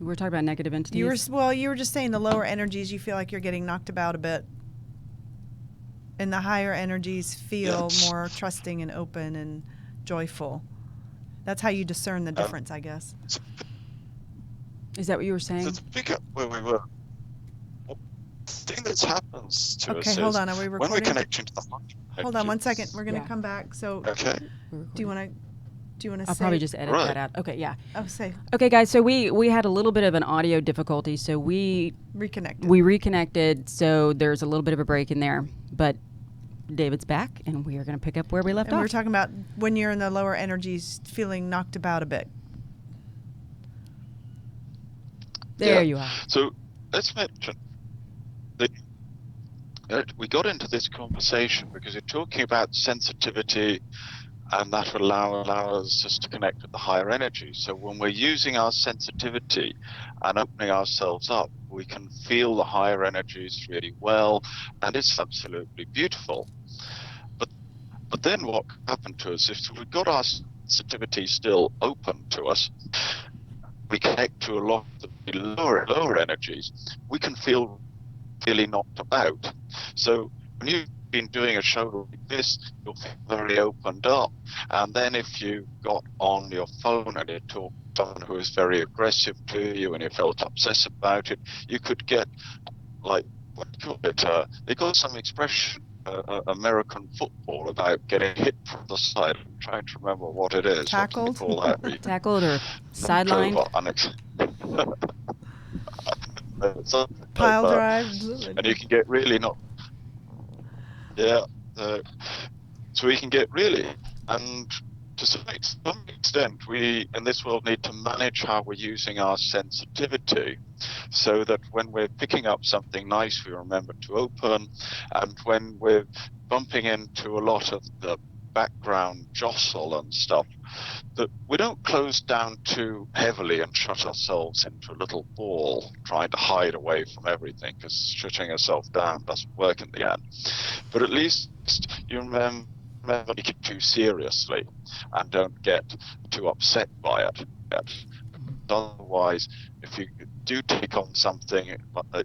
we're talking about negative entities. You were just saying the lower energies, you feel like you're getting knocked about a bit. And the higher energies feel more trusting and open and joyful. That's how you discern the difference, I guess. Is that what you were saying? To pick up where we were, the thing that happens to us hold is on, are we recording? when we connect into the heart. Hold on 1 second. We're going to come back. So, okay. Do you want to I'll probably just edit that out. Okay, yeah. Oh, say. Okay, guys, so we had a little bit of an audio difficulty, so we reconnected, so there's a little bit of a break in there. But David's back, and we are going to pick up where we left off. We were talking about when you're in the lower energies, feeling knocked about a bit. There you are. So let's mention that we got into this conversation because you're talking about sensitivity, and that allows us to connect with the higher energy. So when we're using our sensitivity and opening ourselves up, we can feel the higher energies really well, and it's absolutely beautiful. But then what happened to us is we've got our sensitivity still open to us. We connect to a lot of the lower energies. We can feel really knocked about. So when you've been doing a show like this, you'll feel very opened up. And then if you got on your phone and you talked to someone who was very aggressive to you and you felt upset about it, you could get, like, what do you call it? They got some expression, American football, about getting hit from the side. I'm trying to remember what it is. Tackled? What do you call that? Tackled or sidelined? Pile drive. And you can get really not. Yeah. So we can get really, and to some extent, we in this world need to manage how we're using our sensitivity, so that when we're picking up something nice, we remember to open, and when we're bumping into a lot of the background jostle and stuff, that we don't close down too heavily and shut ourselves into a little ball trying to hide away from everything, because shutting yourself down doesn't work in the end. But at least you remember to take it too seriously and don't get too upset by it. Otherwise, if you do take on something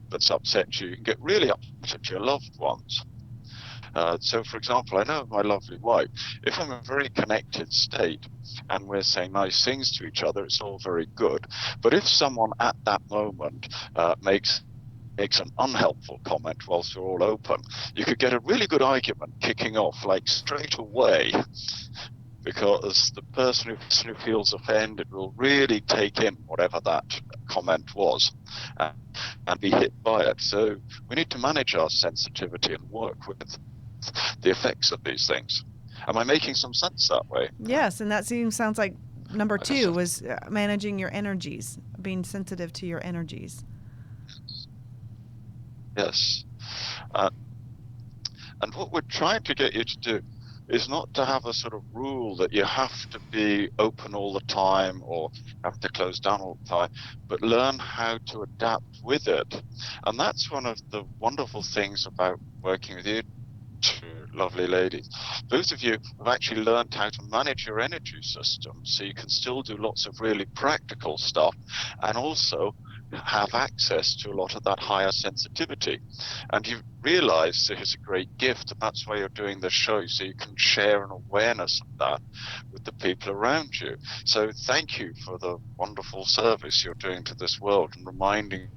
that's upset you, you can get really upset at your loved ones. So, for example, I know my lovely wife, if I'm in a very connected state and we're saying nice things to each other, it's all very good. But if someone at that moment makes an unhelpful comment whilst we're all open, you could get a really good argument kicking off, like, straight away, because the person who feels offended will really take in whatever that comment was and be hit by it. So we need to manage our sensitivity and work with the effects of these things. Am I making some sense that way? Yes, and that sounds like number 2 was managing your energies, being sensitive to your energies. Yes. And what we're trying to get you to do is not to have a sort of rule that you have to be open all the time or have to close down all the time, but learn how to adapt with it. And that's one of the wonderful things about working with you two lovely ladies. Those of you have actually learned how to manage your energy system, so you can still do lots of really practical stuff and also have access to a lot of that higher sensitivity. And you realize that it's a great gift, and that's why you're doing this show, so you can share an awareness of that with the people around you. So thank you for the wonderful service you're doing to this world and reminding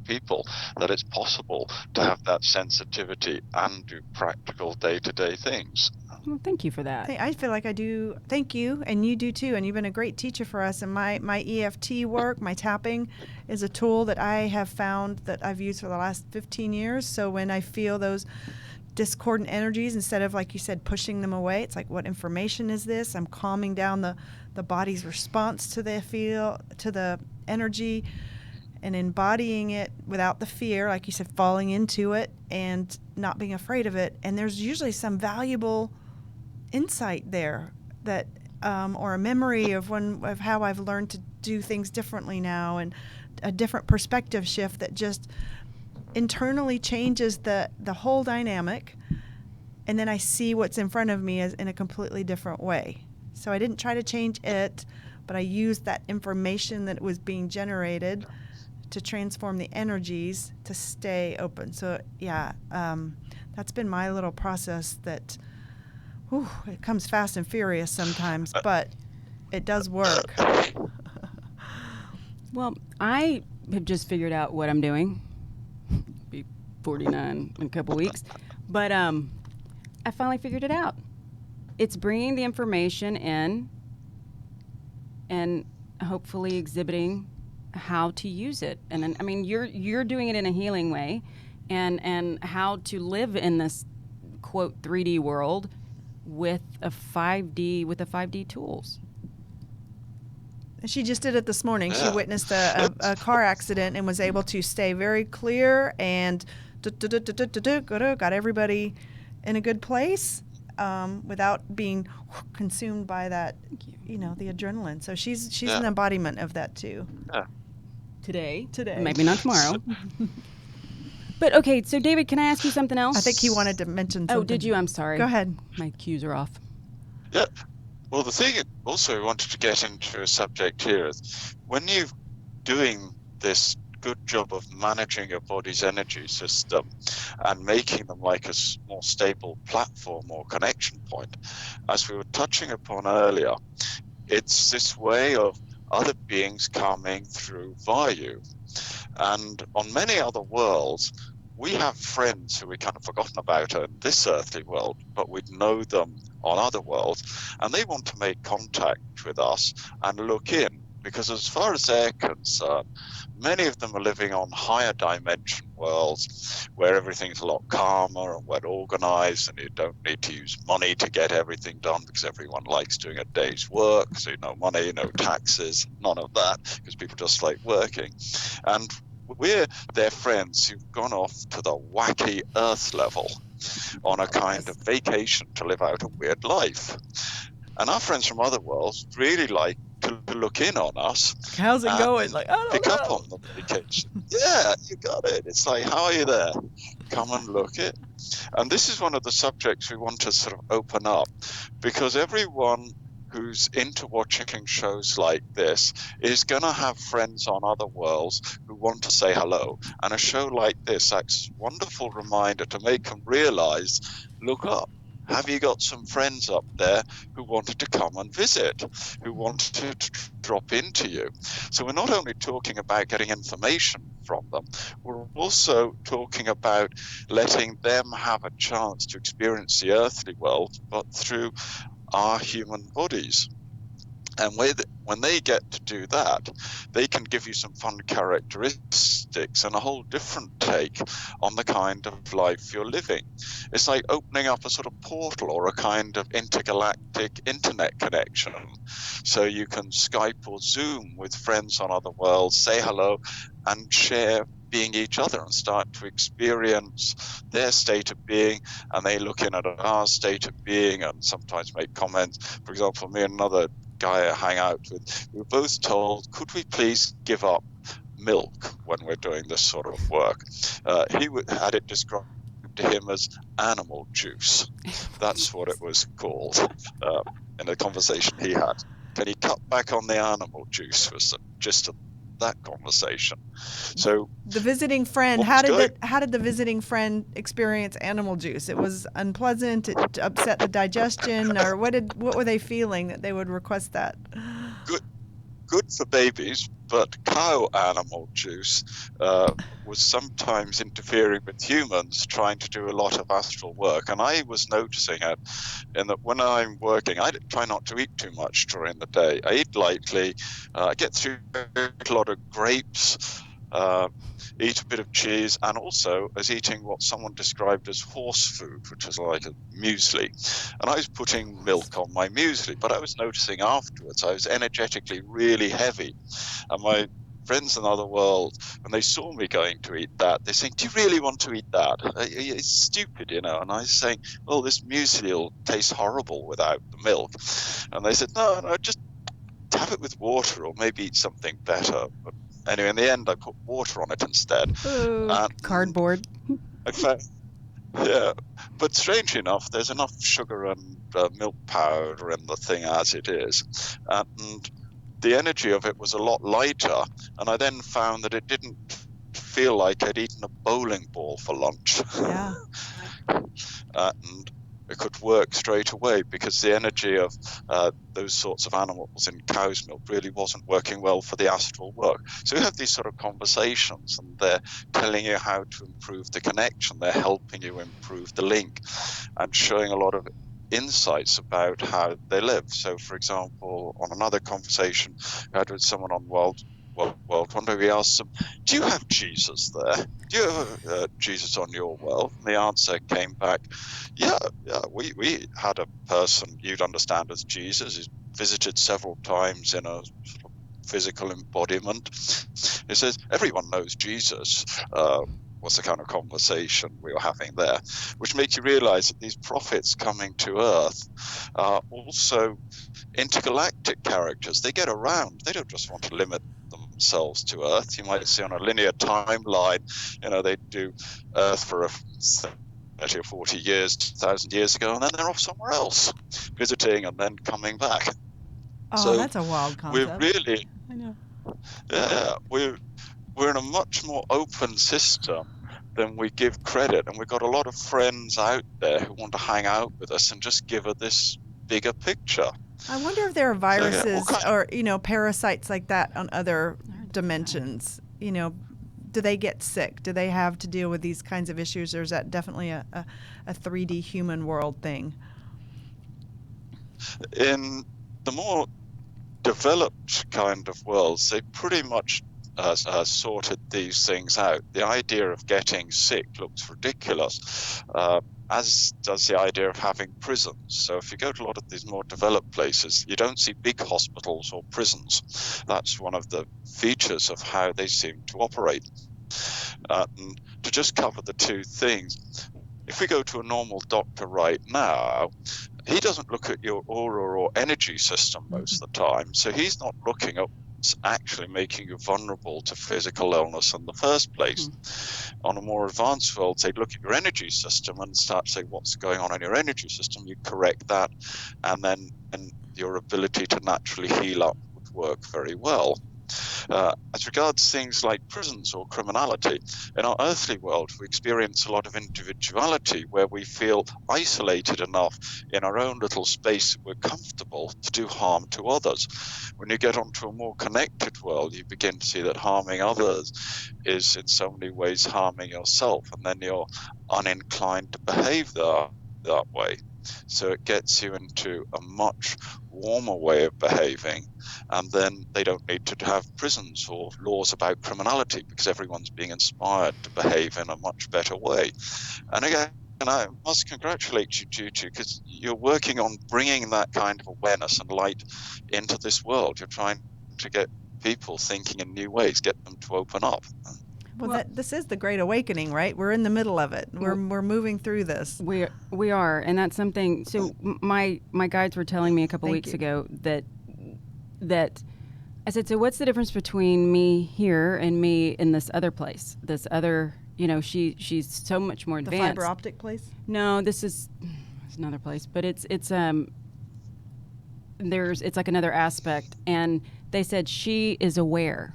people that it's possible to have that sensitivity and do practical day-to-day things. Well, thank you for that. I feel like I do. Thank you, and you do too. And you've been a great teacher for us. And my EFT work, my tapping, is a tool that I have found that I've used for the last 15 years. So when I feel those discordant energies, instead of, like you said, pushing them away, it's like, what information is this? I'm calming down the body's response to the energy, and embodying it without the fear, like you said, falling into it and not being afraid of it. And there's usually some valuable insight there that, or a memory of how I've learned to do things differently now, and a different perspective shift that just internally changes the whole dynamic. And then I see what's in front of me as in a completely different way. So I didn't try to change it, but I used that information that was being generated to transform the energies to stay open. So yeah, that's been my little process that, it comes fast and furious sometimes, but it does work. Well, I have just figured out what I'm doing. Be 49 in a couple weeks. But I finally figured it out. It's bringing the information in and hopefully exhibiting how to use it. And then, I mean, you're doing it in a healing way, and how to live in this quote 3D world with the 5D tools. She just did it this morning. She witnessed a car accident and was able to stay very clear and got everybody in a good place without being consumed by that, the adrenaline. So she's an embodiment of that too. Yeah. Today. Maybe not tomorrow. But okay, so David, can I ask you something else? I think he wanted to mention something. Oh, did you? I'm sorry. Go ahead. My cues are off. Yeah. Well, the thing also we wanted to get into a subject here is when you're doing this good job of managing your body's energy system and making them like a more stable platform or connection point, as we were touching upon earlier, it's this way of other beings coming through via you. And on many other worlds, we have friends who we kind of forgotten about in this earthly world, but we know them on other worlds, and they want to make contact with us and look in, because as far as they're concerned, many of them are living on higher dimension worlds where everything's a lot calmer and well organized, and you don't need to use money to get everything done because everyone likes doing a day's work, so no money, no taxes, none of that, because people just like working. And we're their friends who've gone off to the wacky earth level on a kind of vacation to live out a weird life. And our friends from other worlds really like to look in on us. How's it going? Like, I don't pick know. up on the vacation. Yeah, you got it. It's like, how are you there? Come and look it. And this is one of the subjects we want to sort of open up, because everyone who's into watching shows like this is going to have friends on other worlds who want to say hello. And a show like this acts as a wonderful reminder to make them realize, look up. Have you got some friends up there who wanted to come and visit, who wanted to drop into you? So we're not only talking about getting information from them, we're also talking about letting them have a chance to experience the earthly world, but through our human bodies. And when they get to do that, they can give you some fun characteristics and a whole different take on the kind of life you're living. It's like opening up a sort of portal or a kind of intergalactic internet connection. So you can Skype or Zoom with friends on other worlds, say hello, and share being each other and start to experience their state of being, and they look in at our state of being and sometimes make comments. For example, me and another guy I hang out with, we were both told, could we please give up milk when we're doing this sort of work? He had it described to him as animal juice. That's what it was called in a conversation he had. Can you cut back on the animal juice for some gist of that conversation? So the visiting friend, how did the visiting friend experience animal juice? It was unpleasant, it upset the digestion, or what were they feeling that they would request that? Good for babies, but cow animal juice was sometimes interfering with humans trying to do a lot of astral work. And I was noticing it in that when I'm working, I try not to eat too much during the day. I eat lightly. I get through a lot of grapes, eat a bit of cheese, and also as eating what someone described as horse food, which is like a muesli. And I was putting milk on my muesli, but I was noticing afterwards I was energetically really heavy. And my friends in the other world, when they saw me going to eat that, they saying, do you really want to eat that? It's stupid, you know. And I was saying, well, this muesli will taste horrible without the milk. And they said, no, just have it with water, or maybe eat something better. But anyway, in the end, I put water on it instead. Cardboard. Yeah, but strangely enough, there's enough sugar and milk powder in the thing as it is. And the energy of it was a lot lighter, and I then found that it didn't feel like I'd eaten a bowling ball for lunch. Yeah. And it could work straight away because the energy of those sorts of animals in cow's milk really wasn't working well for the astral work. So we have these sort of conversations, and they're telling you how to improve the connection. They're helping you improve the link and showing a lot of insights about how they live. So, for example, on another conversation I had with someone on World Wonder, we asked them, do you have Jesus there? Do you have Jesus on your world? And the answer came back, yeah, we had a person you'd understand as Jesus. He's visited several times in a sort of physical embodiment. He says, everyone knows Jesus. Was the kind of conversation we were having there, which makes you realize that these prophets coming to Earth are also intergalactic characters. They get around. They don't just want to limit themselves to Earth. You might see on a linear timeline, they do Earth for 30 or 40 years, 2,000 years ago, and then they're off somewhere else, visiting and then coming back. Oh, So that's a wild concept. we're really, I know. We're in a much more open system than we give credit, and we've got a lot of friends out there who want to hang out with us and just give us this bigger picture. I wonder if there are viruses or parasites like that on other dimensions. Do they get sick? Do they have to deal with these kinds of issues, or is that definitely a 3D human world thing? In the more developed kind of worlds, they pretty much sorted these things out. The idea of getting sick looks ridiculous, as does the idea of having prisons. So if you go to a lot of these more developed places, you don't see big hospitals or prisons. That's one of the features of how they seem to operate. And to just cover the two things, if we go to a normal doctor right now, he doesn't look at your aura or energy system most of the time. So he's not looking at what's actually making you vulnerable to physical illness in the first place. On a more advanced world, they'd look at your energy system and start to say, what's going on in your energy system? You correct that, and then your ability to naturally heal up would work very well. As regards things like prisons or criminality, in our earthly world, we experience a lot of individuality where we feel isolated enough in our own little space that we're comfortable to do harm to others. When you get onto a more connected world, you begin to see that harming others is in so many ways harming yourself, and then you're uninclined to behave that way. So it gets you into a much warmer way of behaving, and then they don't need to have prisons or laws about criminality because everyone's being inspired to behave in a much better way. And again, I must congratulate you, Juju, because you're working on bringing that kind of awareness and light into this world. You're trying to get people thinking in new ways, get them to open up. Well, this is the Great Awakening, right? We're in the middle of it. We're moving through this. We are, and that's something. So my guides were telling me a couple weeks ago that I said, so what's the difference between me here and me in this other place? This other, she's so much more advanced. The fiber optic place? No, it's another place, but it's like another aspect, and they said she is aware.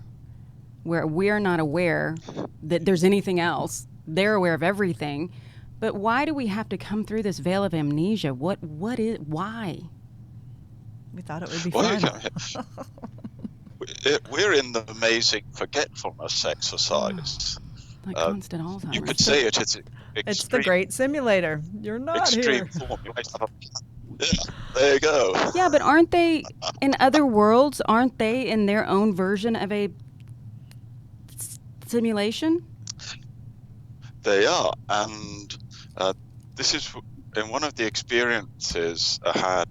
Where we're not aware that there's anything else. They're aware of everything. But why do we have to come through this veil of amnesia? Why? We thought it would be fun. We're in the amazing forgetfulness exercise. Like constant Alzheimer's. You could say it's extreme. It's the great simulator. You're not extreme here. Form. Yeah, there you go. Yeah, but aren't they, in other worlds, aren't they in their own version of a simulation? They are, and this is in one of the experiences I had.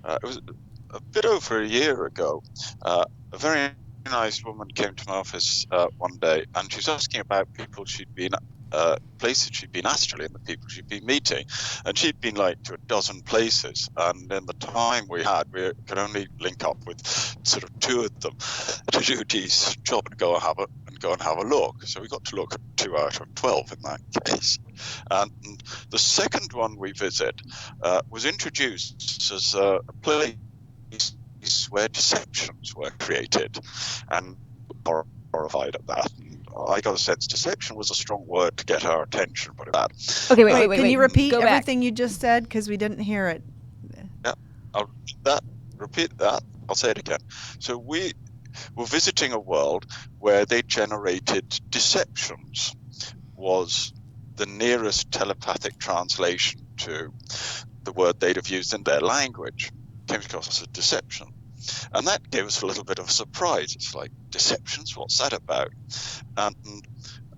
It was a bit over a year ago. A very nice woman came to my office one day, and she was asking about people she'd been places she'd been astrally and the people she'd been meeting, and she'd been like to a dozen places, and in the time we had, we could only link up with sort of two of them to do Judy's job and go and have a look. So we got to look at 2 out of 12 in that case. And the second one we visit was introduced as a place where deceptions were created, and horrified at that. And I got a sense deception was a strong word to get her attention, but that. Okay, Wait, can you repeat Go back. everything you just said? Because we didn't hear it. Yeah, I'll repeat that. I'll say it again. So we were visiting a world where they generated deceptions, was the nearest telepathic translation to the word they'd have used in their language. Came across as a deception. And that gave us a little bit of a surprise. It's like, deceptions? What's that about? And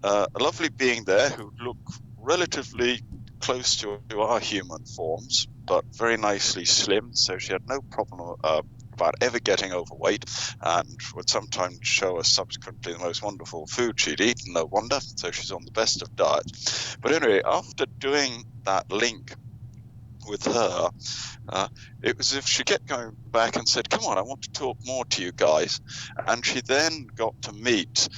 a lovely being there who looked relatively close to our human forms, but very nicely slim, so she had no problem about ever getting overweight, and would sometimes show us subsequently the most wonderful food she'd eaten, no wonder, so she's on the best of diets. But anyway, after doing that link with her, it was as if she kept going back and said, come on, I want to talk more to you guys. And she then got to meet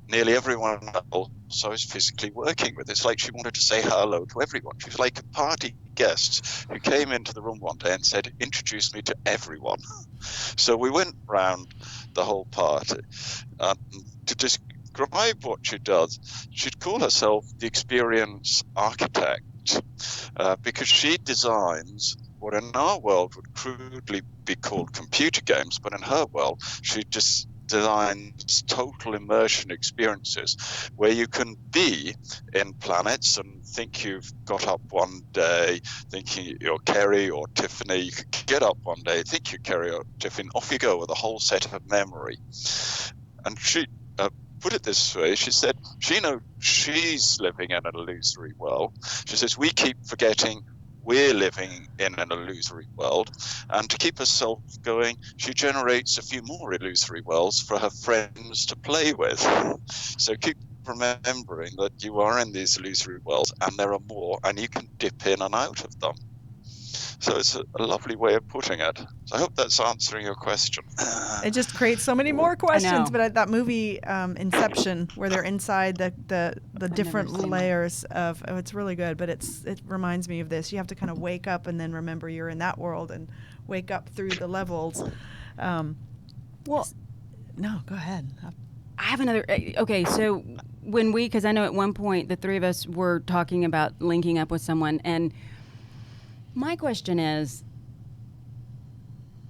nearly everyone else I was physically working with. It's like she wanted to say hello to everyone. She was like a party guest who came into the room one day and said, introduce me to everyone. So we went round the whole party. To describe what she does, she'd call herself the experience architect, because she designs what in our world would crudely be called computer games, but in her world, she just designs total immersion experiences where you can be in planets and think you've got up one day thinking you're Kerry or Tiffany. You could get up one day, think you're Kerry or Tiffany, off you go with a whole set of memory. And she put it this way, she said she knows she's living in an illusory world. She says we keep forgetting we're living in an illusory world, and to keep herself going, she generates a few more illusory worlds for her friends to play with. So keep remembering that you are in these illusory worlds, and there are more, and you can dip in and out of them. So it's a lovely way of putting it. So I hope that's answering your question. It just creates so many more questions. know. But that movie Inception, where they're inside the different seen that. layers of, it's really good. But it reminds me of this. You have to kind of wake up and then remember you're in that world and wake up through the levels. Well, no, go ahead. I have another. Okay, so because I know at one point the three of us were talking about linking up with someone, and my question is,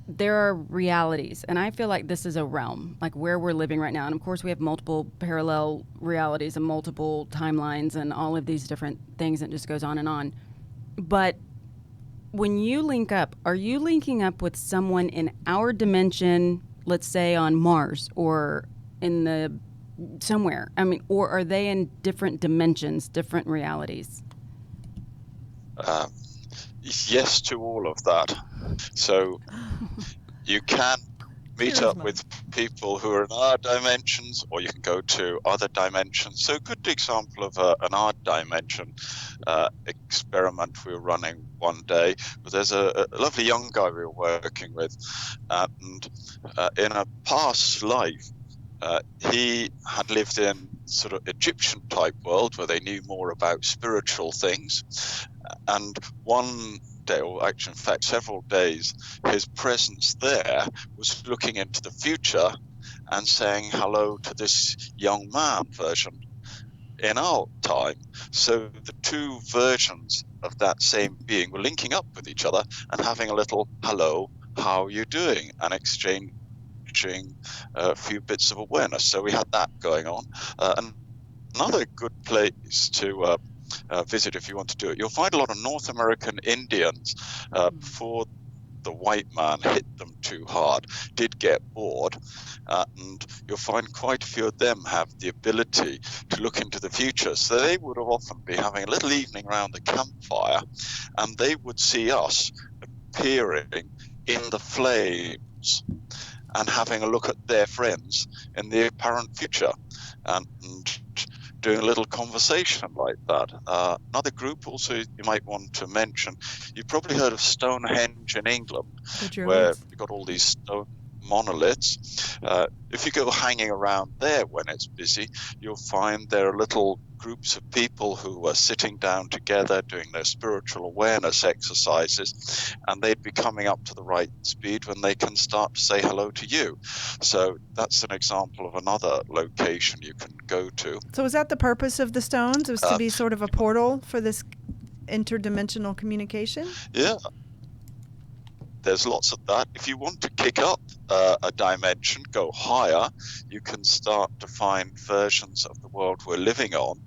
there are realities, and I feel like this is a realm, like where we're living right now. And of course, we have multiple parallel realities and multiple timelines and all of these different things that just goes on and on. But when you link up, are you linking up with someone in our dimension, let's say on Mars or in the somewhere? I mean, or are they in different dimensions, different realities? Yes to all of that. So you can meet up with people who are in our dimensions, or you can go to other dimensions. So a good example of an odd dimension experiment we were running one day. There's a lovely young guy we were working with, and in a past life, he had lived in sort of Egyptian type world where they knew more about spiritual things. And one day, or actually in fact several days, his presence there was looking into the future and saying hello to this young man version in our time. So the two versions of that same being were linking up with each other and having a little hello, how are you doing, and exchanging a few bits of awareness. So we had that going on. And another good place to visit if you want to do it, you'll find a lot of North American Indians before the white man hit them too hard, did get bored, and you'll find quite a few of them have the ability to look into the future. So they would have often be having a little evening around the campfire, and they would see us appearing in the flames and having a look at their friends in the apparent future, and doing a little conversation like that. Another group also you might want to mention, you've probably heard of Stonehenge in England, where you've got all these stone monoliths. If you go hanging around there when it's busy, you'll find there are little groups of people who are sitting down together doing their spiritual awareness exercises, and they'd be coming up to the right speed when they can start to say hello to you. So that's an example of another location you can go to. So is that the purpose of the stones? It was to be sort of a portal for this interdimensional communication? Yeah. There's lots of that. If you want to kick up a dimension, go higher, you can start to find versions of the world we're living on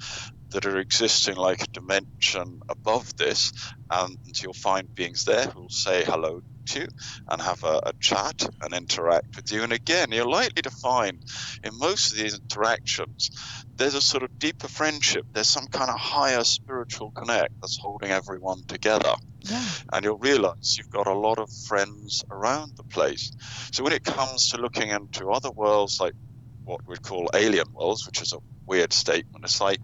that are existing like a dimension above this, and you'll find beings there who'll say hello to you and have a chat and interact with you. And again, you're likely to find in most of these interactions, there's a sort of deeper friendship. There's some kind of higher spiritual connect that's holding everyone together. Yeah. And you'll realize you've got a lot of friends around the place. So when it comes to looking into other worlds, like what we'd call alien worlds, which is a weird statement, it's like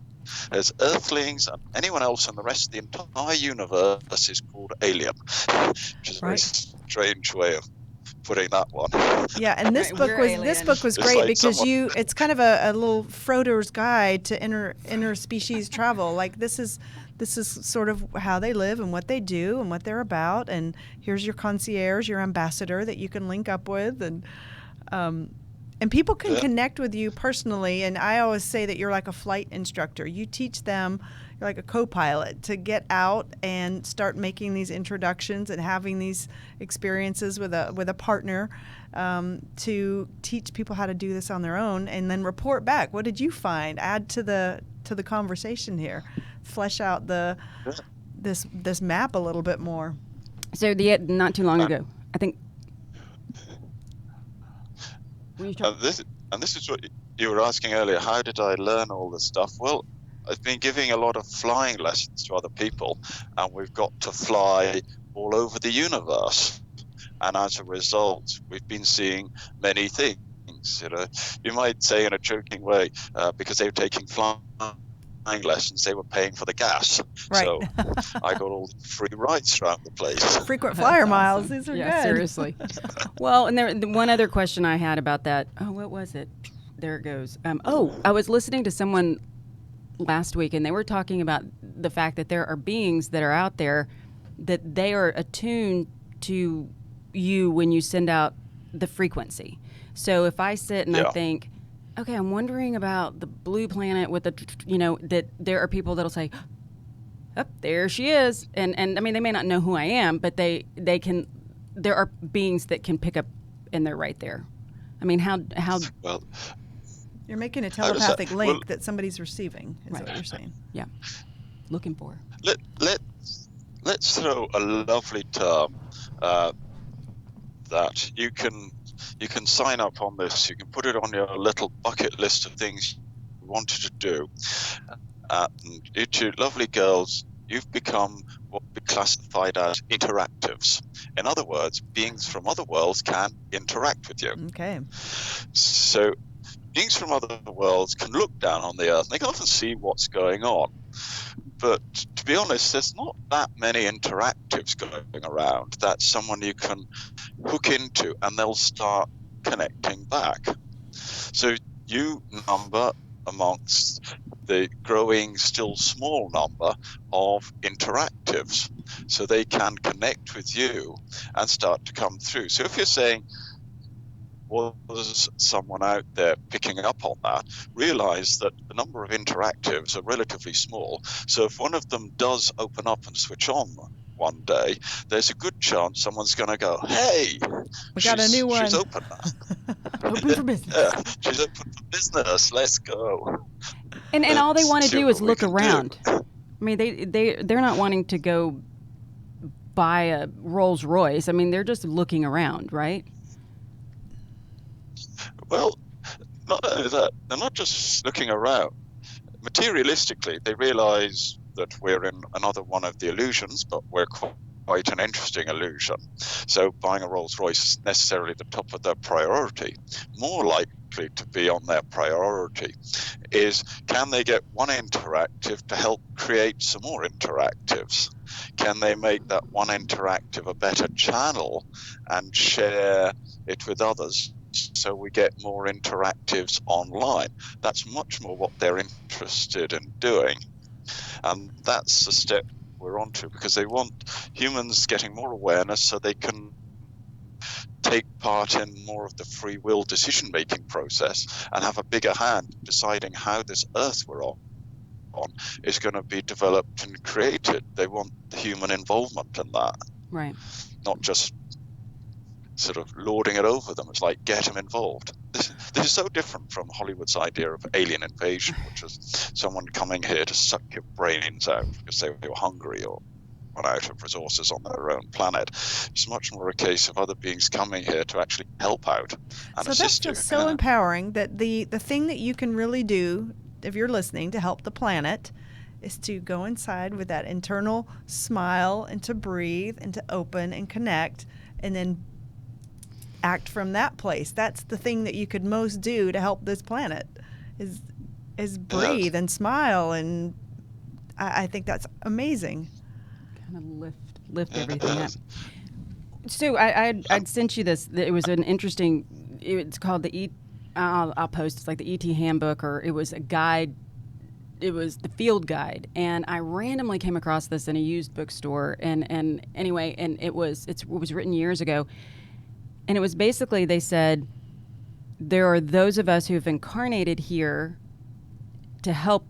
there's earthlings and anyone else in the rest of the entire universe is called alien, which is a very strange way of putting that one. Yeah, and this book was great like because it's kind of a little Frodo's guide to interspecies travel. Like this is sort of how they live and what they do and what they're about, and here's your concierge, your ambassador that you can link up with, and people can connect with you personally. And I always say that you're like a flight instructor. You teach them, you're like a co-pilot, to get out and start making these introductions and having these experiences with a partner, to teach people how to do this on their own, and then report back. What did you find? Add to the conversation here. Flesh out this map a little bit more. So not too long ago, I think. This is what you were asking earlier. How did I learn all this stuff? Well, I've been giving a lot of flying lessons to other people, and we've got to fly all over the universe. And as a result, we've been seeing many things. You might say in a joking way, because they were taking flying lessons, they were paying for the gas. Right. So I got all the free rides around the place. Frequent flyer miles. These are good. Seriously. Well, and the one other question I had about that. Oh, what was it? There it goes. I was listening to someone last week, and they were talking about the fact that there are beings that are out there that they are attuned to you when you send out the frequency. So if I sit and I think, okay, I'm wondering about the blue planet with that there are people that'll say, oh, there she is. And I mean, they may not know who I am, but they can, there are beings that can pick up and they're right there. I mean, how well, you're making a telepathic link that somebody's receiving, is what you're saying. Yeah. Looking for. Let's throw a lovely term that you can sign up on this. You can put it on your little bucket list of things you wanted to do. And you two lovely girls, you've become what we classified as interactives. In other words, beings from other worlds can interact with you. Okay. So beings from other worlds can look down on the Earth, and they can often see what's going on. But to be honest, there's not that many interactives going around. That's someone you can hook into and they'll start connecting back. So you number amongst the growing, still small number of interactives. So they can connect with you and start to come through. So if you're saying, was someone out there picking up on that, realize that the number of interactives are relatively small. So if one of them does open up and switch on one day, there's a good chance someone's going to go, hey, we got a new one. She's open now. Open for business. Yeah, she's open for business. Let's go. And all they want to do is look around. I mean, they're not wanting to go buy a Rolls Royce. I mean, they're just looking around, right? Well, not only that, they're not just looking around. Materialistically, they realize that we're in another one of the illusions, but we're quite quite an interesting illusion. So buying a Rolls Royce isn't necessarily the top of their priority. More likely to be on their priority is, can they get one interactive to help create some more interactives? Can they make that one interactive a better channel and share it with others so we get more interactives online? That's much more what they're interested in doing. And that's the step we're onto, because they want humans getting more awareness so they can take part in more of the free will decision-making process and have a bigger hand deciding how this Earth we're on is going to be developed and created. They want the human involvement in that, Right. not just sort of lording it over them. It's like, get them involved. This is so different from Hollywood's idea of alien invasion, which was someone coming here to suck your brains out because they were hungry or run out of resources on their own planet. It's much more a case of other beings coming here to actually help out and So that's assist you. just so empowering, that the thing that you can really do, if you're listening, to help the planet is to go inside with that internal smile and to breathe and to open and connect and then act from that place. That's the thing that you could most do to help this planet is breathe and smile. And I think that's amazing. Kind of lift everything up. So I'd sent you this. It was an interesting. It's called the I'll post. It's like the ET handbook, or it was a guide. It was the field guide, and I randomly came across this in a used bookstore. And anyway, and it was written years ago, and it was basically, they said, there are those of us who have incarnated here to help,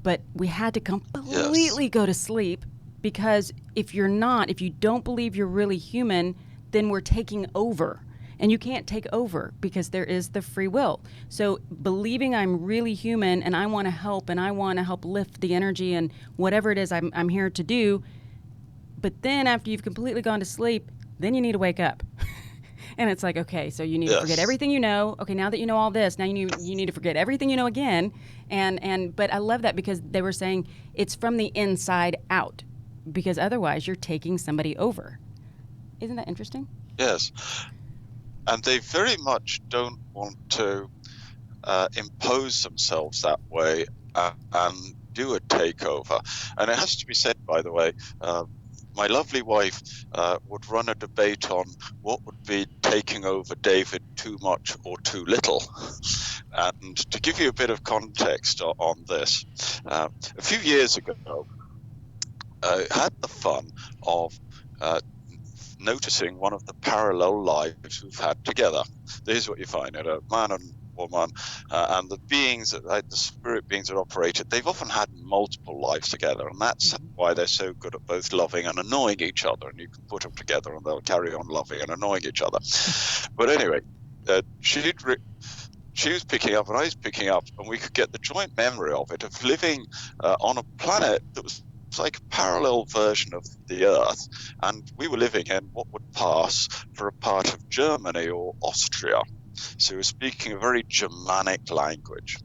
but we had to completely go to sleep, because if you don't believe you're really human, then we're taking over. And you can't take over, because there is the free will. So believing I'm really human and I want to help, and I want to help lift the energy and whatever it is I'm here to do. But then after you've completely gone to sleep, then you need to wake up. And it's like, okay, so you need to forget everything you know. Okay, now that you know all this, now you need to forget everything you know again. But I love that, because they were saying it's from the inside out, because otherwise you're taking somebody over. Isn't that interesting? Yes. And they very much don't want to impose themselves that way and do a takeover. And it has to be said, by the way, my lovely wife would run a debate on what would be taking over David too much or too little. And to give you a bit of context on this, a few years ago, I had the fun of noticing one of the parallel lives we've had together. This is what you find in a man and woman, and the beings, the spirit beings that operated, they've often had multiple lives together, and that's why they're so good at both loving and annoying each other. And you can put them together and they'll carry on loving and annoying each other. But anyway, she was picking up and I was picking up, and we could get the joint memory of it, of living on a planet that was like a parallel version of the Earth, and we were living in what would pass for a part of Germany or Austria. So we were speaking a very Germanic language.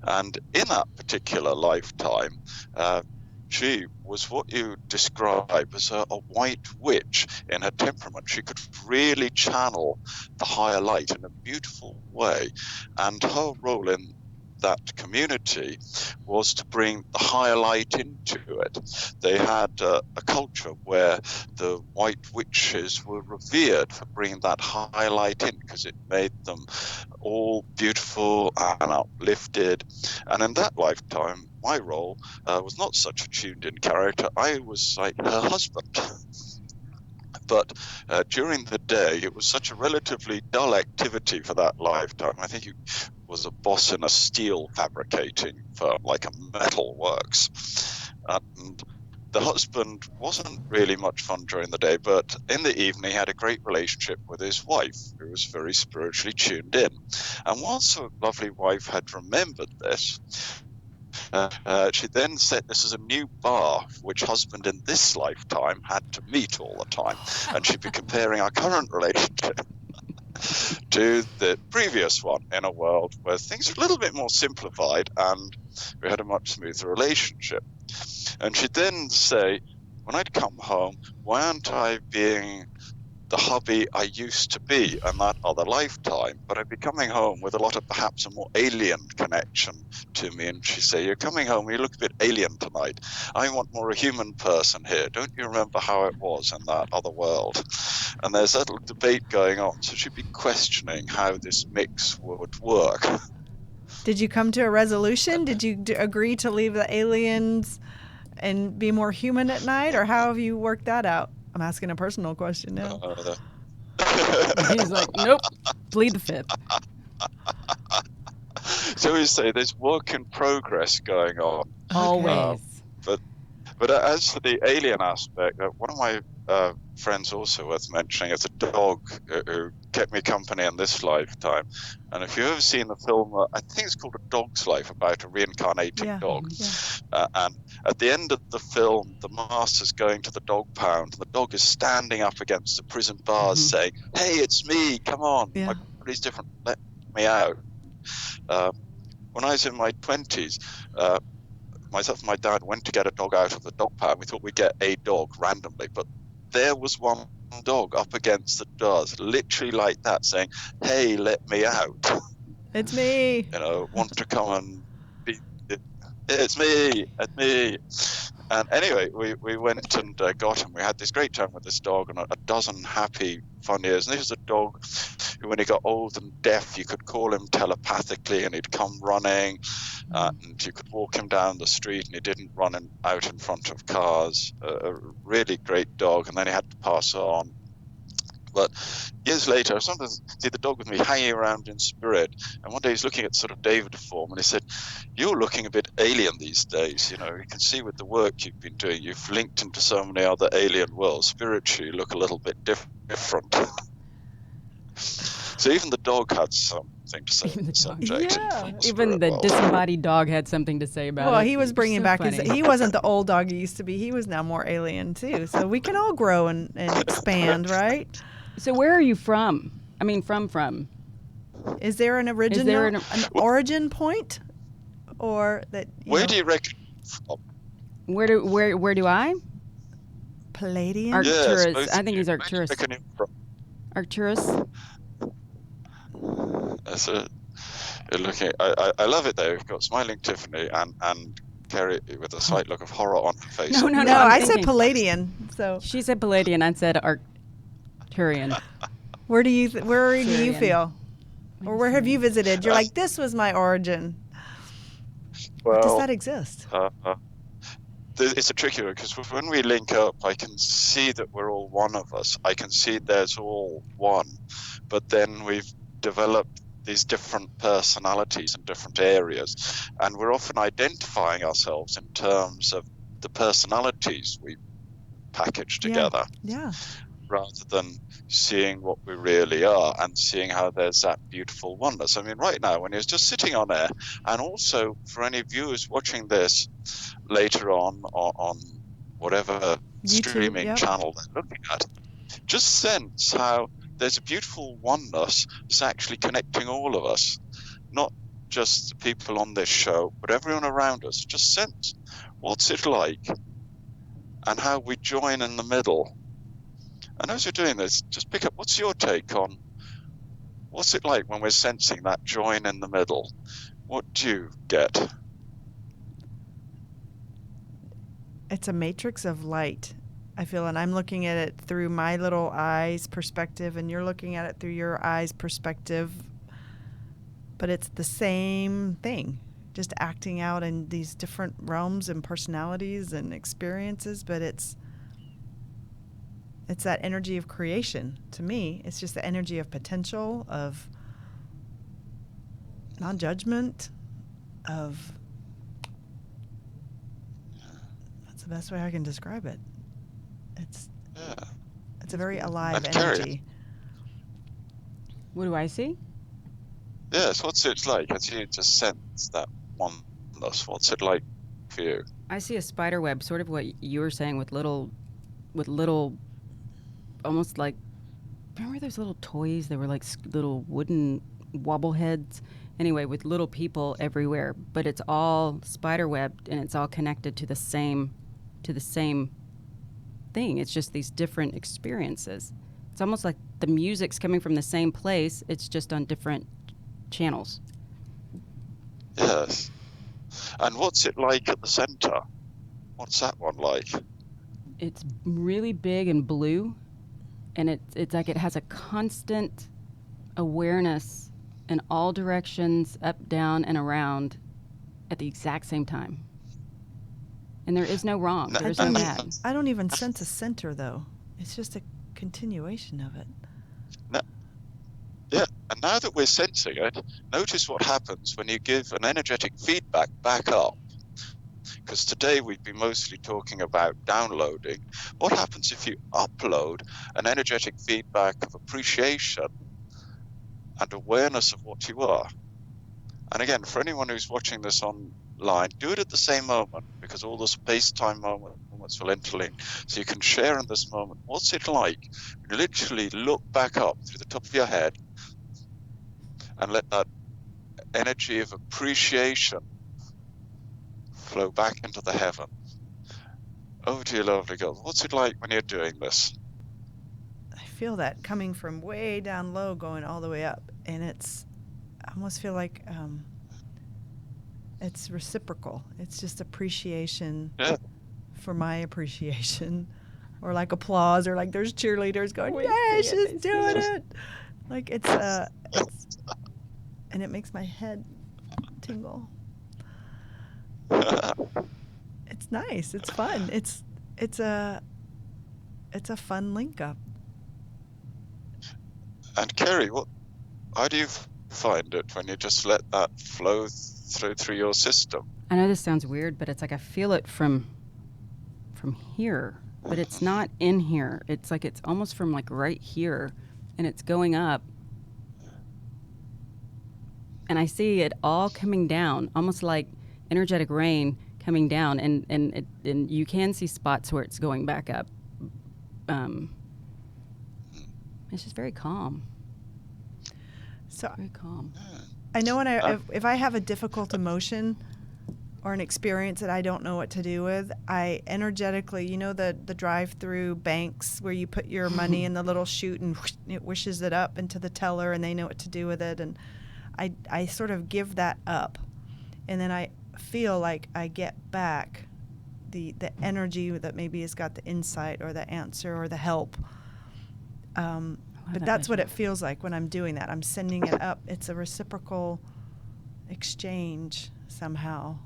And in that particular lifetime, she was what you describe as a white witch in her temperament. She could really channel the higher light in a beautiful way. And her role in that community was to bring the higher light into it. They had a culture where the white witches were revered for bringing that high light in, because it made them all beautiful and uplifted. And in that lifetime, my role was not such a tuned-in character. I was like her husband. But during the day, it was such a relatively dull activity for that lifetime. I think he was a boss in a steel fabricating firm, like a metal works. And the husband wasn't really much fun during the day, but in the evening he had a great relationship with his wife, who was very spiritually tuned in. And once the lovely wife had remembered this, she then set this as a new bar, which husband in this lifetime had to meet all the time. And she'd be comparing our current relationship to the previous one in a world where things are a little bit more simplified and we had a much smoother relationship. And she'd then say, when I'd come home, why aren't I being the hubby I used to be in that other lifetime? But I'd be coming home with a lot of perhaps a more alien connection to me. And she'd say, you're coming home, you look a bit alien tonight. I want more a human person here. Don't you remember how it was in that other world? And there's that little debate going on. So she'd be questioning how this mix would work. Did you come to a resolution? Did you agree to leave the aliens and be more human at night, or how have you worked that out? I'm asking a personal question now. He's like, nope, plead the fifth. So we say there's work in progress going on. Always. But as for the alien aspect, one of my friends also worth mentioning is a dog who kept me company in this lifetime. And if you've ever seen the film, I think it's called A Dog's Life, about a reincarnating dog. Yeah. And at the end of the film, the master's going to the dog pound, and the dog is standing up against the prison bars saying, hey, it's me, come on, Yeah. my body's different, let me out. When I was in my 20s, myself and my dad went to get a dog out of the dog pound. We thought we'd get a dog randomly, but there was one dog up against the doors, literally like that, saying, hey, let me out. It's me. Want to come and be, it's me. And anyway, we went and got him. We had this great time with this dog and a dozen happy, fun years. And this was a dog who, when he got old and deaf, you could call him telepathically and he'd come running. And you could walk him down the street and he didn't run out in front of cars. A really great dog. And then he had to pass on. But years later, I sometimes see the dog with me hanging around in spirit. And one day he's looking at sort of David form and he said, you're looking a bit alien these days. You can see with the work you've been doing, you've linked into so many other alien worlds. Spiritually, you look a little bit different. So even the dog had something to say on the subject. Yeah. Even the disembodied dog had something to say about it. Well, he was bringing So back funny. he wasn't the old dog he used to be. He was now more alien too. So we can all grow and expand, right? So where are you from? I mean, from. Is there an original, there an origin point, or that? Where do you reckon? Where do I? Palladian. Arcturus. Yes, I think he's Arcturus. Where do you reckon you're from? Arcturus. You're looking. I love it though. We've got smiling Tiffany and Kerry with a slight look of horror on her face. No, No, I said thinking. Palladian. So She said Palladian. I said Arcturian. where do you feel, or where have you visited? You're Uh, like, this was my origin. Well, Does that exist? it's a tricky one because when we link up, I can see that we're all one of us. I can see there's all one, but then we've developed these different personalities in different areas, and we're often identifying ourselves in terms of the personalities we package together. Yeah. Rather than seeing what we really are and seeing how there's that beautiful oneness. I mean, right now, when you're just sitting on air, and also for any viewers watching this later on whatever YouTube, streaming yep. channel they're looking at, just sense how there's a beautiful oneness that's actually connecting all of us, not just the people on this show, but everyone around us. Just sense what's it like and how we join in the middle. And as you're doing this, just pick up, what's your take on what's it like when we're sensing that join in the middle? What do you get? It's a matrix of light, I feel, and I'm looking at it through my little eyes perspective, and you're looking at it through your eyes perspective. But it's the same thing, just acting out in these different realms and personalities and experiences, but it's that energy of creation. To me, it's just the energy of potential, of non-judgment, of... That's the best way I can describe it. It's a very alive energy. What do I see? Yes, what's it like? As you just sense that oneness, what's it like for you? I see a spider web, sort of what you were saying, with little, almost like, remember those little toys? They were like little wooden wobble heads. Anyway, with little people everywhere, but it's all spider webbed and it's all connected to the same thing. It's just these different experiences. It's almost like the music's coming from the same place. It's just on different channels. Yes. And what's it like at the center? What's that one like? It's really big and blue, and it's like it has a constant awareness in all directions, up, down, and around at the exact same time. And there is no wrong. There is no bad. I don't even sense a center, though. It's just a continuation of it. Yeah, and now that we're sensing it, notice what happens when you give an energetic feedback back up. Because today we've been mostly talking about downloading. What happens if you upload an energetic feedback of appreciation and awareness of what you are? And again, for anyone who's watching this online, do it at the same moment, because all the space-time moments will interlink. So you can share in this moment. What's it like? You literally look back up through the top of your head and let that energy of appreciation flow back into the heaven. Over to you, lovely girl. What's it like when you're doing this? I feel that coming from way down low, going all the way up, and I almost feel like it's reciprocal. It's just appreciation for my appreciation, or like applause, or like there's cheerleaders going, "Yeah, she's doing it!" Like it's and it makes my head tingle. It's nice. It's fun. It's a fun link up. And Kerry, how do you find it when you just let that flow through your system? I know this sounds weird, but it's like I feel it from here, but it's not in here. It's like it's almost from like right here, and it's going up. And I see it all coming down, almost like energetic rain coming down, and you can see spots where it's going back up. It's just very calm. So Very calm. I know when if I have a difficult emotion or an experience that I don't know what to do with, I energetically, the drive-through banks where you put your money in the little chute and whoosh, it wishes it up into the teller and they know what to do with it, and I sort of give that up, and then I feel like I get back the energy that maybe has got the insight or the answer or the help. But that's what it feels like when I'm doing that. I'm sending it up. It's a reciprocal exchange somehow.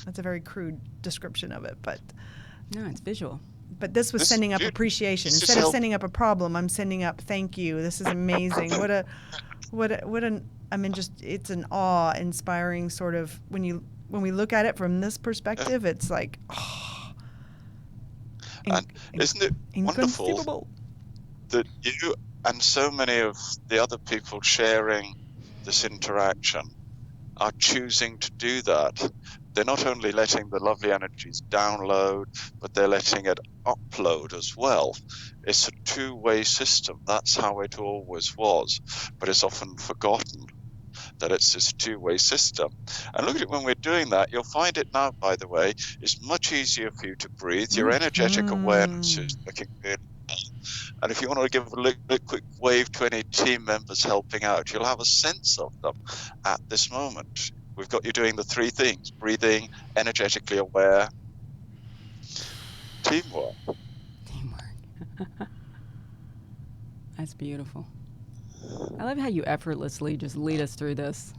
That's a very crude description of it, but No, it's visual. But this was sending up appreciation. Instead of sending up a problem, I'm sending up thank you. This is amazing. It's an awe-inspiring sort of, when we look at it from this perspective, it's like, and isn't it wonderful that you and so many of the other people sharing this interaction are choosing to do that? They're not only letting the lovely energies download, but they're letting it upload as well. It's a two-way system. That's how it always was, but it's often forgotten that it's this two-way system. And look at it when we're doing that. You'll find it now, by the way, it's much easier for you to breathe. Your energetic awareness is looking good. And if you want to give a quick wave to any team members helping out, you'll have a sense of them at this moment. We've got you doing the three things: breathing, energetically aware, teamwork. That's beautiful. I love how you effortlessly just lead us through this.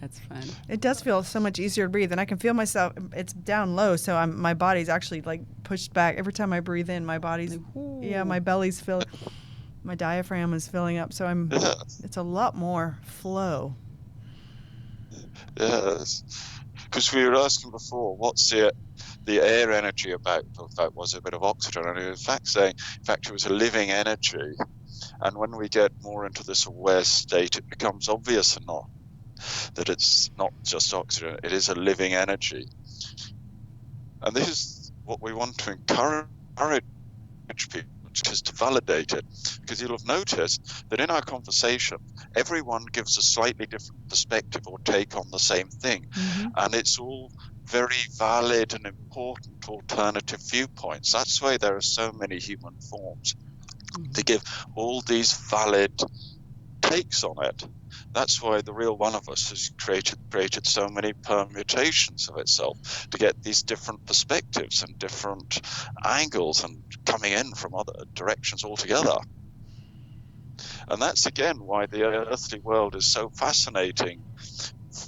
That's fun. It does feel so much easier to breathe, and I can feel myself. It's down low, so my body's actually like pushed back. Every time I breathe in, my body's, my belly's filling. My diaphragm is filling up, so it's a lot more flow. Yes, because we were asking before, what's the air energy about? Was it a bit of oxygen? And in fact, it was a living energy. And when we get more into this aware state, it becomes obvious enough that it's not just oxygen; it is a living energy. And this is what we want to encourage people, is to validate it, because you'll have noticed that in our conversation, everyone gives a slightly different perspective or take on the same thing. And it's all very valid and important alternative viewpoints. That's why there are so many human forms. They give all these valid takes on it. That's why the real one of us has created so many permutations of itself, to get these different perspectives and different angles and coming in from other directions altogether. And that's again why the earthly world is so fascinating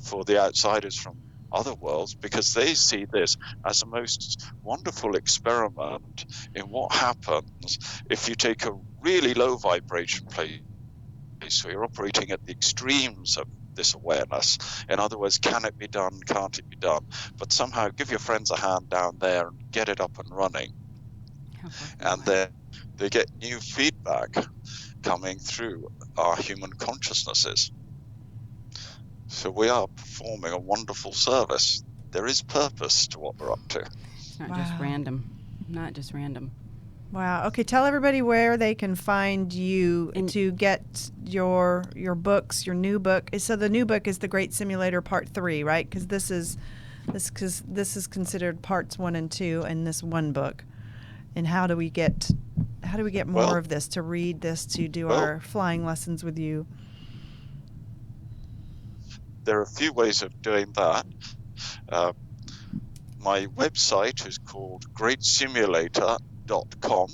for the outsiders from other worlds, because they see this as a most wonderful experiment in what happens if you take a really low vibration place, so you're operating at the extremes of this awareness. In other words, can it be done, can't it be done? But somehow give your friends a hand down there and get it up and running. And then they get new feedback coming through our human consciousnesses. So we are performing a wonderful service. There is purpose to what we're up to. Not just random. Not just random. Wow. Okay, tell everybody where they can find you to get your books, your new book. So the new book is The Great Simulator Part 3, right? Because this is considered parts 1 and 2 in this one book. And how do we get more of this, to read this, to do our flying lessons with you? There are a few ways of doing that. My website is called greatsimulator.com.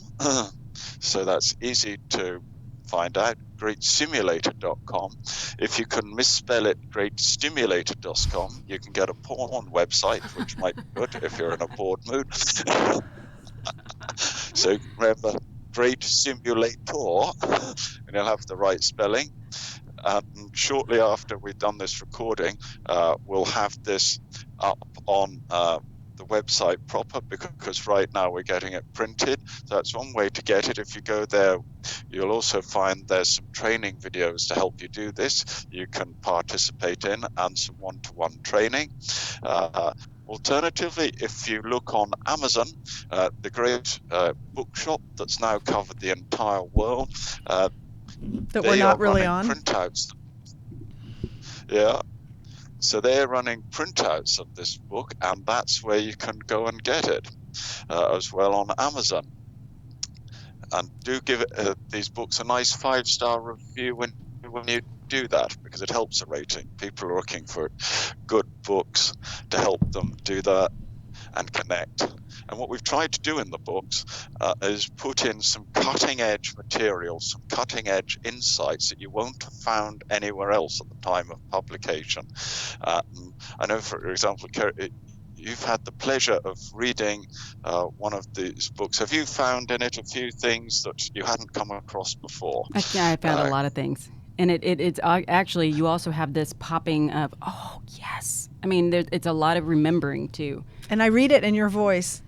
So that's easy to find out, greatsimulator.com. If you can misspell it greatstimulator.com, you can get a porn website, which might be good if you're in a bored mood. So remember, Great Simulator, and you'll have the right spelling. Shortly after we've done this recording, we'll have this up on the website proper, because right now we're getting it printed. So that's one way to get it. If you go there, you'll also find there's some training videos to help you do this. You can participate in, and some one-to-one training. Alternatively, if you look on Amazon, the great bookshop that's now covered the entire world, that we're not really on. Printouts. Yeah. So they're running printouts of this book, and that's where you can go and get it as well on Amazon. And do give these books a nice 5-star review when you do that, because it helps the rating. People are looking for good books to help them do that and connect. And what we've tried to do in the books is put in some cutting-edge materials, some cutting-edge insights that you won't have found anywhere else at the time of publication. I know, for example, you've had the pleasure of reading one of these books. Have you found in it a few things that you hadn't come across before? I found a lot of things. And it's actually, you also have this popping of, oh, yes. I mean, it's a lot of remembering, too. And I read it in your voice.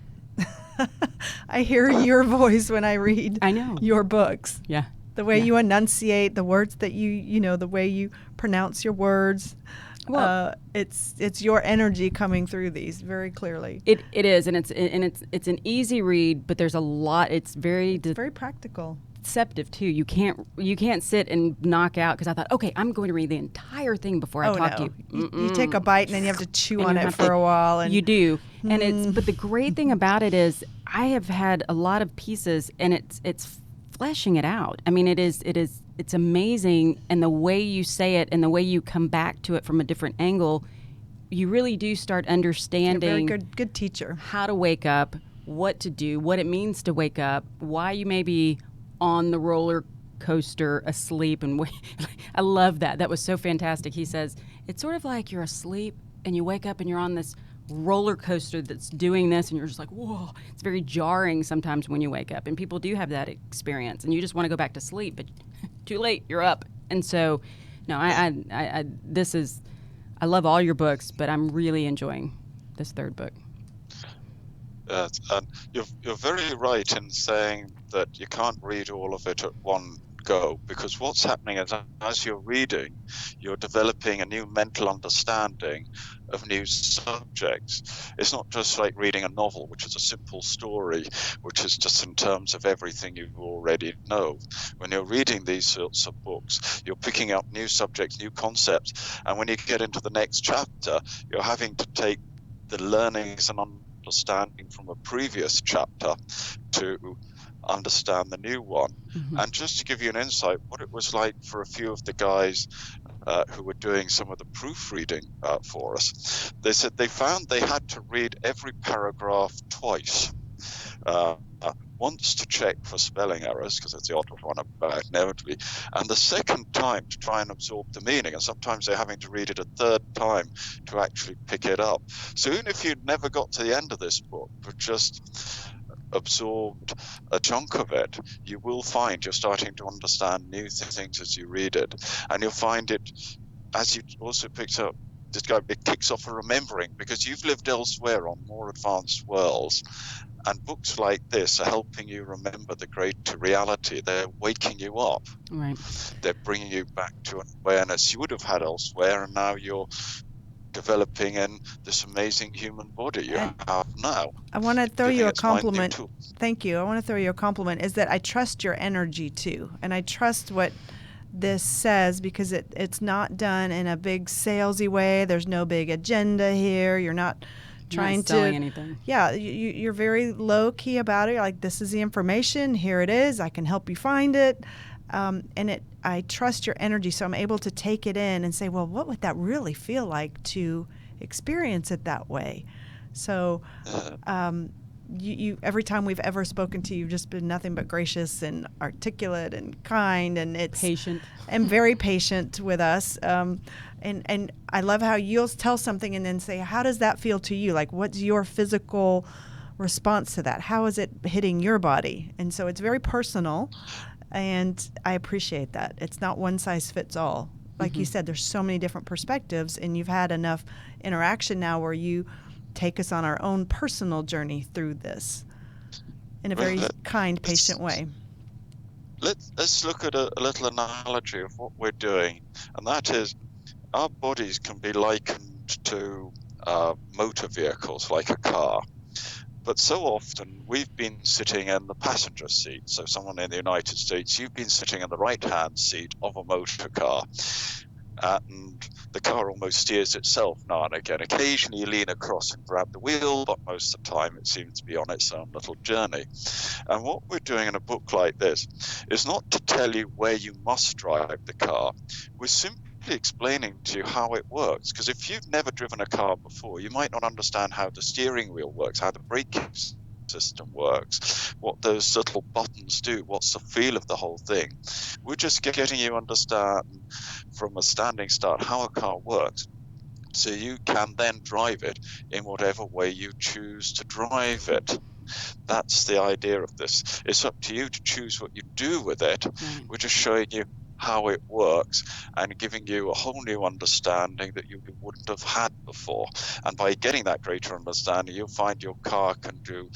I hear your voice when I read your books. Yeah. The way you enunciate the words that the way you pronounce your words. Well, it's your energy coming through these very clearly. It is, and it's an easy read, but there's a lot. It's very practical. Deceptive too. You can't sit and knock out, because I thought, okay, I'm going to read the entire thing before I talk to you. You take a bite and then you have to chew on it for a while. And you do, and but the great thing about it is I have had a lot of pieces, and it's fleshing it out. I mean, it's amazing, and the way you say it and the way you come back to it from a different angle, you really do start understanding. You're a very good teacher. How to wake up, what to do, what it means to wake up, why you may be on the roller coaster asleep. And I love that. That was so fantastic. He says, it's sort of like you're asleep and you wake up and you're on this roller coaster that's doing this, and you're just like, whoa. It's very jarring sometimes when you wake up, and people do have that experience, and you just want to go back to sleep, but too late, you're up. And so, no, I love all your books, but I'm really enjoying this third book. And you're very right in saying that you can't read all of it at one go, because what's happening is, as you're reading, you're developing a new mental understanding of new subjects. It's not just like reading a novel, which is a simple story, which is just in terms of everything you already know. When you're reading these sorts of books, you're picking up new subjects, new concepts, and when you get into the next chapter, you're having to take the learnings and understanding from a previous chapter to understand the new one. And just to give you an insight, what it was like for a few of the guys who were doing some of the proofreading for us, they said they found they had to read every paragraph twice. Once to check for spelling errors, because it's the odd one about inevitably, and the second time to try and absorb the meaning, and sometimes they're having to read it a third time to actually pick it up. So even if you'd never got to the end of this book, but just absorbed a chunk of it, you will find you're starting to understand new things as you read it. And you'll find it, as you also picked up, it kicks off a remembering, because you've lived elsewhere on more advanced worlds. And books like this are helping you remember the greater reality. They're waking you up. Right. They're bringing you back to an awareness you would have had elsewhere, and now you're developing in this amazing human body you have now. I want to throw you a compliment. Tool. Thank you. I want to throw you a compliment, is that I trust your energy too. And I trust what this says, because it's not done in a big salesy way. There's no big agenda here. You're not trying not selling anything. Yeah, you're very low key about it. You're like, this is the information. Here it is. I can help you find it. I trust your energy, so I'm able to take it in and say, well, what would that really feel like to experience it that way? So you every time we've ever spoken to you, you've just been nothing but gracious and articulate and kind, and it's patient and very patient with us. And I love how you'll tell something and then say, how does that feel to you? Like, what's your physical response to that? How is it hitting your body? And so it's very personal, and I appreciate that. It's not one size fits all. Like you said, there's so many different perspectives, and you've had enough interaction now where you take us on our own personal journey through this in a very kind, patient way. Let's look at a little analogy of what we're doing, and that is our bodies can be likened to motor vehicles, like a car. But so often we've been sitting in the passenger seat. So someone in the United States, you've been sitting in the right-hand seat of a motor car. And the car almost steers itself now and again. Occasionally you lean across and grab the wheel, but most of the time it seems to be on its own little journey. And what we're doing in a book like this is not to tell you where you must drive the car. We're simply explaining to you how it works, because if you've never driven a car before, you might not understand how the steering wheel works, how the braking system works, what those little buttons do, what's the feel of the whole thing. We're just getting you understand from a standing start how a car works, so you can then drive it in whatever way you choose to drive it. That's the idea of this. It's up to you to choose what you do with it. We're just showing you how it works and giving you a whole new understanding that you wouldn't have had before. And by getting that greater understanding, you'll find your car can do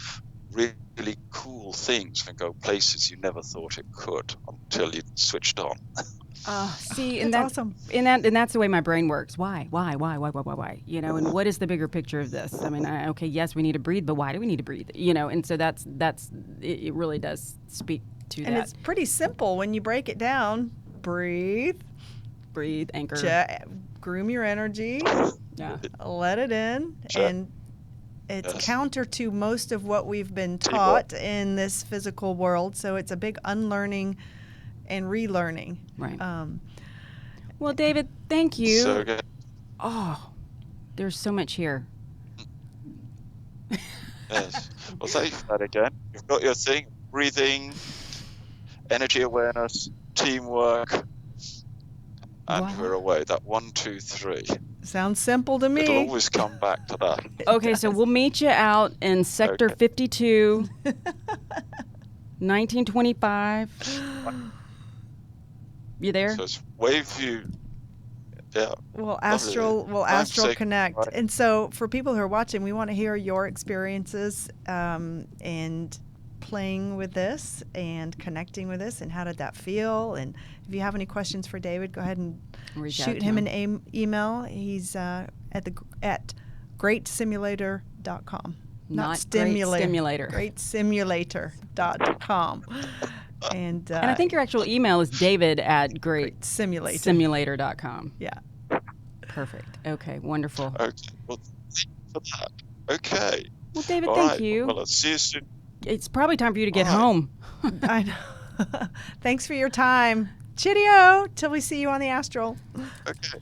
really cool things and go places you never thought it could until you switched on. See, and that's awesome. And that's the way my brain works. Why? You know, and what is the bigger picture of this? I mean, okay, yes, we need to breathe, but why do we need to breathe? You know, and so that's it really does speak to that. And it's pretty simple when you break it down. Breathe, anchor, groom your energy, let it in, and it's counter to most of what we've been taught in this physical world. So it's a big unlearning and relearning. Right. Well, David, thank you. So good. Oh, there's so much here. Yes. Well, thank you for that again. You've got your thing: breathing, energy awareness, teamwork, and we're away. That 1, 2, 3. Sounds simple to me. It'll always come back to that. Okay, so we'll meet you out in Sector 52, 1925. You there? So it's Waveview. Yeah. We'll astral connect. Right. And so for people who are watching, we want to hear your experiences and playing with this and connecting with this, and how did that feel? And if you have any questions for David, go ahead and Reach out shoot to him him. an email. He's at greatsimulator.com. Not Great Stimulator. Greatsimulator.com. And And I think your actual email is david at Simulator. greatsimulator.com. Yeah. Perfect. Okay, wonderful. Okay. Well, thank you for that. Okay. Well, David, All thank right. you. Well, I'll see you soon. It's probably time for you to get All right. home. I know. Thanks for your time. Cheerio till we see you on the astral. Okay.